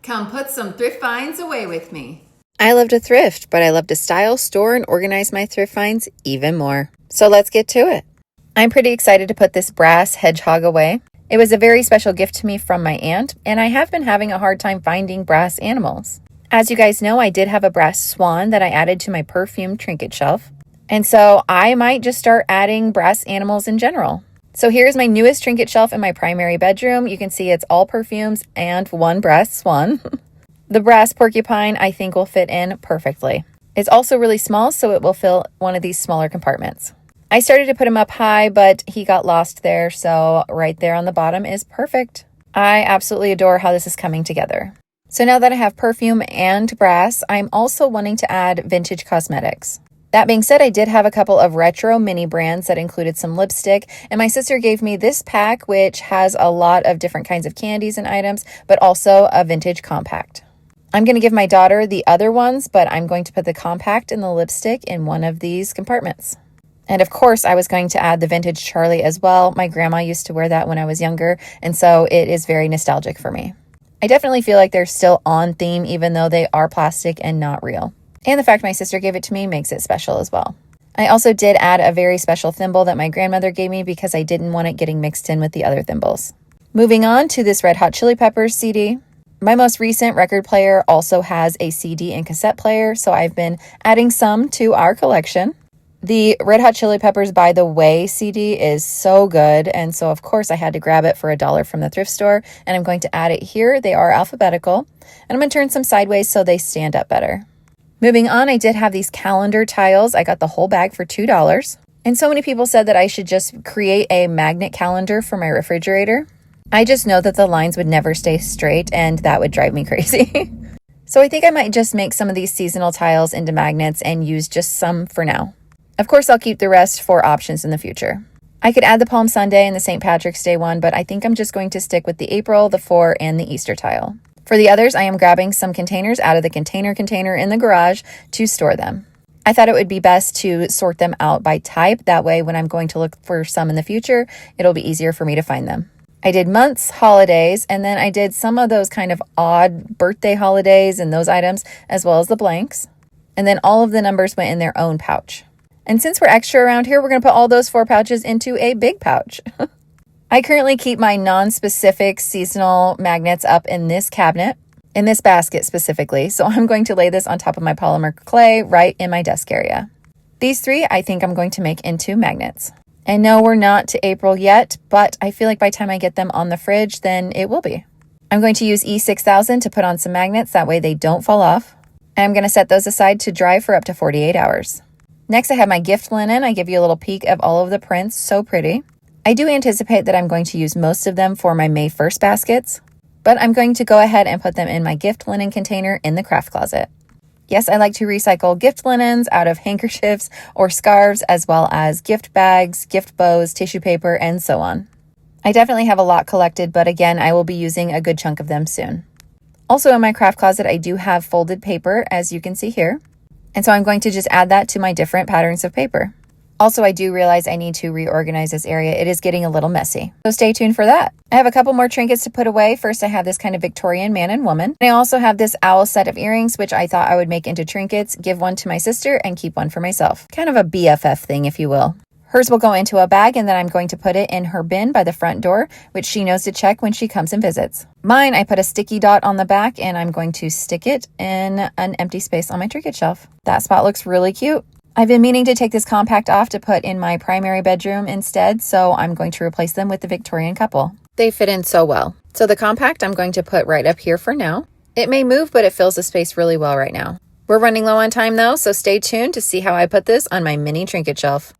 Come put some thrift finds away with me. I love to thrift, but I love to style, store, and organize my thrift finds even more. So let's get to it. I'm pretty excited to put this brass hedgehog away. It was a very special gift to me from my aunt, and I have been having a hard time finding brass animals. As you guys know, I did have a brass swan that I added to my perfume trinket shelf. And so I might just start adding brass animals in general. So here's my newest trinket shelf in my primary bedroom. You can see it's all perfumes and one brass swan. The brass porcupine I think will fit in perfectly. It's also really small, so it will fill one of these smaller compartments. I started to put him up high, but he got lost there, so right there on the bottom is perfect. I absolutely adore how this is coming together. So now that I have perfume and brass, I'm also wanting to add vintage cosmetics. That being said, I did have a couple of retro mini brands that included some lipstick, and my sister gave me this pack, which has a lot of different kinds of candies and items, but also a vintage compact. I'm going to give my daughter the other ones, but I'm going to put the compact and the lipstick in one of these compartments. And of course, I was going to add the vintage Charlie as well. My grandma used to wear that when I was younger, and so it is very nostalgic for me. I definitely feel like they're still on theme, even though they are plastic and not real. And the fact my sister gave it to me makes it special as well. I also did add a very special thimble that my grandmother gave me because I didn't want it getting mixed in with the other thimbles. Moving on to this Red Hot Chili Peppers CD. My most recent record player also has a CD and cassette player, so I've been adding some to our collection. The Red Hot Chili Peppers By the Way CD is so good, and so of course I had to grab it for $1 from the thrift store, and I'm going to add it here. They are alphabetical, and I'm going to turn some sideways so they stand up better. Moving on, I did have these calendar tiles. I got the whole bag for $2, and so many people said that I should just create a magnet calendar for my refrigerator. I just know that the lines would never stay straight, and that would drive me crazy. So I think I might just make some of these seasonal tiles into magnets and use just some for now. Of course, I'll keep the rest for options in the future. I could add the Palm Sunday and the St. Patrick's Day one, but I think I'm just going to stick with the April, the 4, and the Easter tile. For the others, I am grabbing some containers out of the container in the garage to store them. I thought it would be best to sort them out by type. That way, when I'm going to look for some in the future, it'll be easier for me to find them. I did months, holidays, and then I did some of those kind of odd birthday holidays and those items, as well as the blanks. And then all of the numbers went in their own pouch. And since we're extra around here, we're going to put all those 4 pouches into a big pouch. I currently keep my non-specific seasonal magnets up in this cabinet, in this basket specifically. So I'm going to lay this on top of my polymer clay right in my desk area. These 3 I think I'm going to make into magnets. And no, we're not to April yet, but I feel like by the time I get them on the fridge, then it will be. I'm going to use E6000 to put on some magnets. That way they don't fall off. And I'm going to set those aside to dry for up to 48 hours. Next, I have my gift linen. I give you a little peek of all of the prints. So pretty. I do anticipate that I'm going to use most of them for my May 1st baskets, but I'm going to go ahead and put them in my gift linen container in the craft closet. Yes, I like to recycle gift linens out of handkerchiefs or scarves, as well as gift bags, gift bows, tissue paper, and so on. I definitely have a lot collected, but again, I will be using a good chunk of them soon. Also in my craft closet, I do have folded paper, as you can see here. And so I'm going to just add that to my different patterns of paper. Also, I do realize I need to reorganize this area. It is getting a little messy. So stay tuned for that. I have a couple more trinkets to put away. First, I have this kind of Victorian man and woman. And I also have this owl set of earrings, which I thought I would make into trinkets, give one to my sister, and keep one for myself. Kind of a BFF thing, if you will. Hers will go into a bag, and then I'm going to put it in her bin by the front door, which she knows to check when she comes and visits. Mine, I put a sticky dot on the back, and I'm going to stick it in an empty space on my trinket shelf. That spot looks really cute. I've been meaning to take this compact off to put in my primary bedroom instead, so I'm going to replace them with the Victorian couple. They fit in so well. So the compact I'm going to put right up here for now. It may move, but it fills the space really well right now. We're running low on time though, so stay tuned to see how I put this on my mini trinket shelf.